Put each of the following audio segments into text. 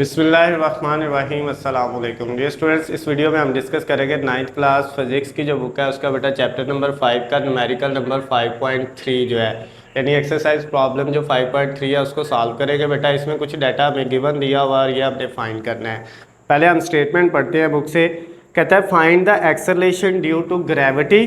बिस्मिल्लाहिर्रहमानिर्रहीम अस्सलाम वालेकुम डियर स्टूडेंट्स। इस वीडियो में हम डिस्कस करेंगे 9th क्लास फिजिक्स की जो बुक है उसका बेटा चैप्टर नंबर 5 का न्यूमेरिकल नंबर 5.3 जो है यानी एक्सरसाइज प्रॉब्लम जो 5.3 है उसको सॉल्व करेंगे। बेटा इसमें कुछ डाटा हमें गिवन दिया हुआ और ये हमने फाइंड करना है। पहले हम स्टेटमेंट पढ़ते हैं बुक से। कहता है find the acceleration due to gravity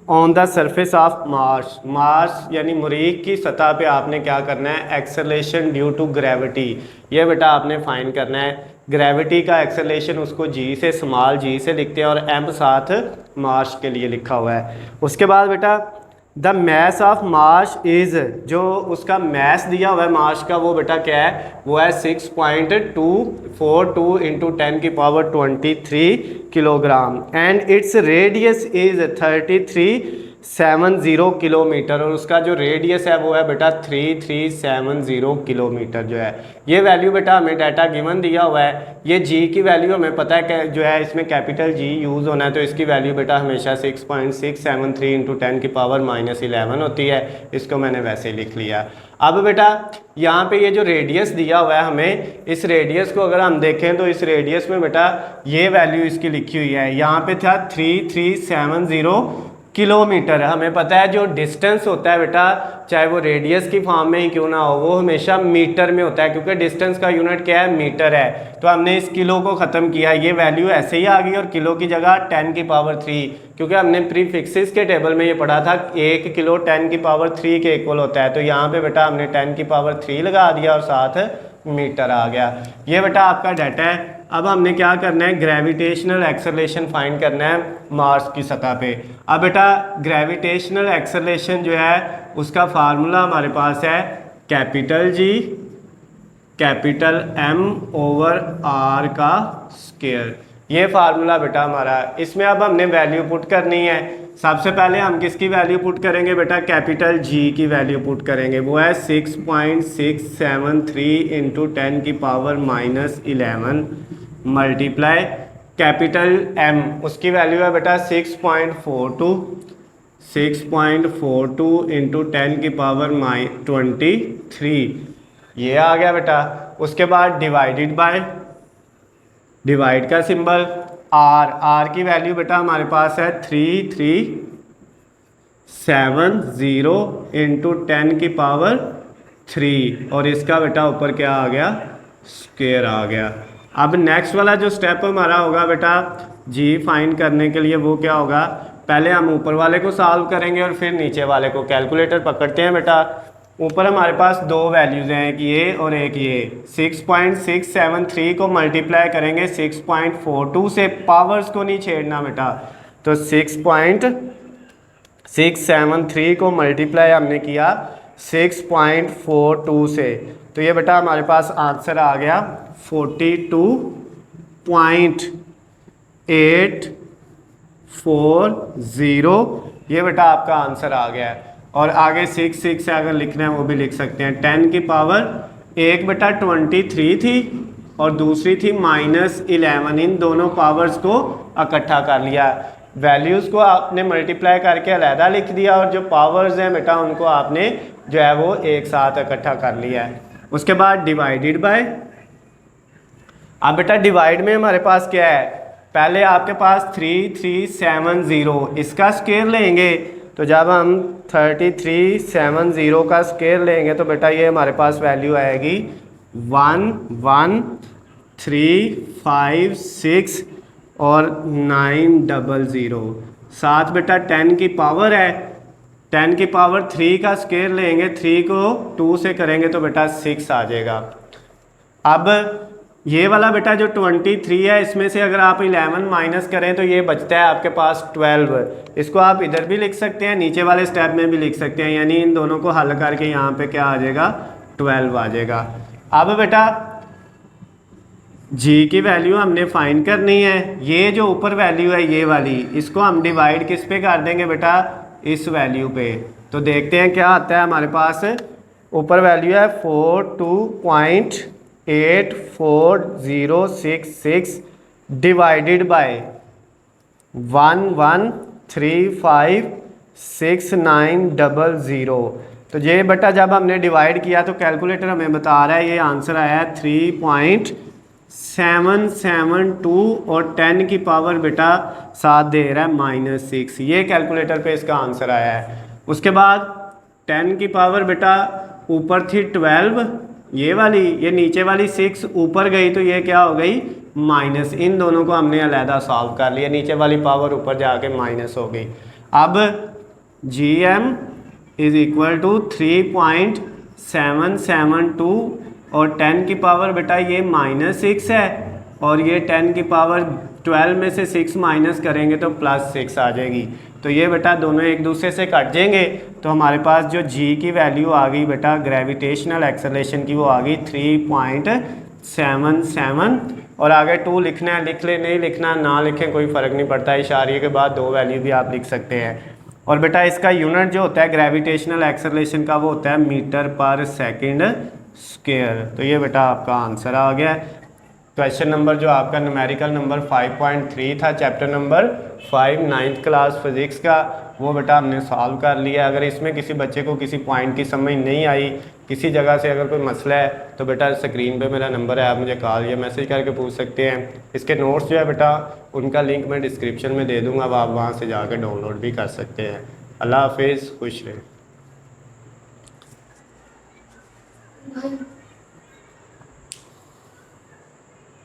on the surface of Mars. Mars यानी मरीख की सतह पे आपने क्या करना है, एक्सेलरेशन ड्यू टू ग्रेविटी, ये बेटा आपने फाइंड करना है। ग्रेविटी का एक्सेलरेशन उसको जी से स्मॉल जी से लिखते हैं और एम साथ मार्स के लिए लिखा हुआ है। उसके बाद बेटा the mass of Mars is, जो उसका मैस दिया हुआ है मार्स का वो बेटा क्या है, वो है 6.242 into 10⁻23 kilogram and its radius is 3370 kilometre और उसका जो रेडियस है वो है बेटा 3370 किलोमीटर जो है। ये वैल्यू बेटा हमें डाटा गिवन दिया हुआ है। ये जी की वैल्यू हमें पता है कि जो है इसमें कैपिटल जी यूज़ होना है, तो इसकी वैल्यू बेटा हमेशा 6.673 इंटू 10⁻11 होती है। इसको मैंने वैसे ही लिख लिया। अब बेटा यहाँ पे ये जो रेडियस दिया हुआ है हमें, इस रेडियस को अगर हम देखें तो इस रेडियस में बेटा ये वैल्यू इसकी लिखी हुई है। यहाँ पे था 3370 किलोमीटर। हमें पता है जो डिस्टेंस होता है बेटा, चाहे वो रेडियस की फॉर्म में ही क्यों ना हो, वो हमेशा मीटर में होता है क्योंकि डिस्टेंस का यूनिट क्या है, मीटर है। तो हमने इस किलो को ख़त्म किया, ये वैल्यू ऐसे ही आ गई और किलो की जगह 10⁻3, क्योंकि हमने प्रीफिक्सेस के टेबल में ये पढ़ा था 1 किलो 10⁻3 के इक्वल होता है। तो यहाँ पे बेटा हमने 10⁻3 लगा दिया और साथ मीटर आ गया। ये बेटा आपका डाटा है। अब हमने क्या करना है, ग्रेविटेशनल एक्सेलरेशन फाइंड करना है मार्स की सतह पे। अब बेटा ग्रेविटेशनल एक्सेलरेशन जो है उसका फार्मूला हमारे पास है capital G capital M over R का स्क्वायर। ये फार्मूला बेटा हमारा। इसमें अब हमने वैल्यू पुट करनी है। सबसे पहले हम किसकी वैल्यू पुट करेंगे बेटा, कैपिटल जी की वैल्यू पुट करेंगे। वो है 6.673 इंटू 10⁻11 मल्टीप्लाई कैपिटल एम, उसकी वैल्यू है बेटा 6.42 इंटू 10⁻23, ये आ गया बेटा। उसके बाद डिवाइडेड बाय, डिवाइड का सिंबल आर, आर की वैल्यू बेटा हमारे पास है 3370 इंटू 10⁻3 और इसका बेटा ऊपर क्या आ गया, स्क्वायर आ गया। अब नेक्स्ट वाला जो स्टेप हमारा होगा बेटा जी फाइंड करने के लिए, वो क्या होगा, पहले हम ऊपर वाले को सॉल्व करेंगे और फिर नीचे वाले को। कैलकुलेटर पकड़ते हैं बेटा। ऊपर हमारे पास दो वैल्यूज़ हैं, एक ये और एक ये। 6.673 को मल्टीप्लाई करेंगे 6.42 से, पावर्स को नहीं छेड़ना बेटा। तो 6.673 को मल्टीप्लाई हमने किया 6.42 से, तो ये बेटा हमारे पास आंसर आ गया 42.840। ये बेटा आपका आंसर आ गया है। और आगे 6 से अगर लिखना है वो भी लिख सकते हैं। 10 की पावर एक बेटा 23 थी और दूसरी थी -11, इन दोनों पावर्स को इकट्ठा कर लिया। वैल्यूज़ को आपने मल्टीप्लाई करके अलहदा लिख दिया और जो पावर्स हैं बेटा उनको आपने जो है वो एक साथ इकट्ठा कर लिया है। उसके बाद डिवाइडेड बाय। अब बेटा डिवाइड में हमारे पास क्या है, पहले आपके पास 3370, इसका स्क्वायर लेंगे। तो जब हम 3370 का स्क्वायर लेंगे तो बेटा ये हमारे पास वैल्यू आएगी 11356 और 900। साथ बेटा 10 की पावर है, 10 की पावर 3 का स्क्वायर लेंगे, 3 को 2 से करेंगे तो बेटा 6 आ जाएगा। अब ये वाला बेटा जो 23 है, इसमें से अगर आप 11 माइनस करें तो ये बचता है आपके पास 12। इसको आप इधर भी लिख सकते हैं, नीचे वाले स्टेप में भी लिख सकते हैं, यानी इन दोनों को हल करके यहाँ पे क्या आ जाएगा, 12 आ जाएगा। अब बेटा जी की वैल्यू हमने फाइंड करनी है। ये जो ऊपर वैल्यू है ये वाली, इसको हम डिवाइड किस पे कर देंगे बेटा, इस वैल्यू पे। तो देखते हैं क्या आता है हमारे पास। ऊपर वैल्यू है 42.84066 डिवाइडेड बाय 1135690। तो ये बेटा जब हमने डिवाइड किया तो कैलकुलेटर हमें बता रहा है ये आंसर आया है 3.8 772 और 10 की पावर बेटा 7 दे रहा है -6। ये कैलकुलेटर पे इसका आंसर आया है। उसके बाद 10 की पावर बेटा ऊपर थी 12, ये वाली, ये नीचे वाली 6 ऊपर गई तो ये क्या हो गई माइनस। इन दोनों को हमने अलहदा सॉल्व कर लिया, नीचे वाली पावर ऊपर जाके माइनस हो गई। अब GM इज इक्वल टू 3.772 और 10 की पावर बेटा ये -6 है और ये 10 की पावर 12 में से 6 माइनस करेंगे तो +6 आ जाएगी। तो ये बेटा दोनों एक दूसरे से कट जाएंगे तो हमारे पास जो G की वैल्यू आ गई बेटा ग्रेविटेशनल एक्सेलरेशन की, वो आ गई 3.77 और आगे 2 लिखना है, लिख ले, नहीं लिखना ना लिखें, कोई फ़र्क नहीं पड़ता। इशारे के बाद 2 वैल्यू भी आप लिख सकते हैं। और बेटा इसका यूनिट जो होता है ग्रेविटेशनल एक्सेलरेशन का वो होता है मीटर पर सेकंड स्क्वायर। तो ये बेटा आपका आंसर आ गया। क्वेश्चन नंबर जो आपका न्यूमेरिकल नंबर 5.3 था, chapter number 5 9th class physics का, वो बेटा हमने सॉल्व कर लिया। अगर इसमें किसी बच्चे को किसी पॉइंट की समझ नहीं आई, किसी जगह से अगर कोई मसला है तो बेटा स्क्रीन पे मेरा नंबर है, आप मुझे कॉल या मैसेज करके पूछ सकते हैं। इसके नोट्स जो है बेटा उनका लिंक मैं डिस्क्रिप्शन में दे दूँगा, अब आप वहाँ से जाकर डाउनलोड भी कर सकते हैं। अल्लाह हाफिज़, खुश रहें।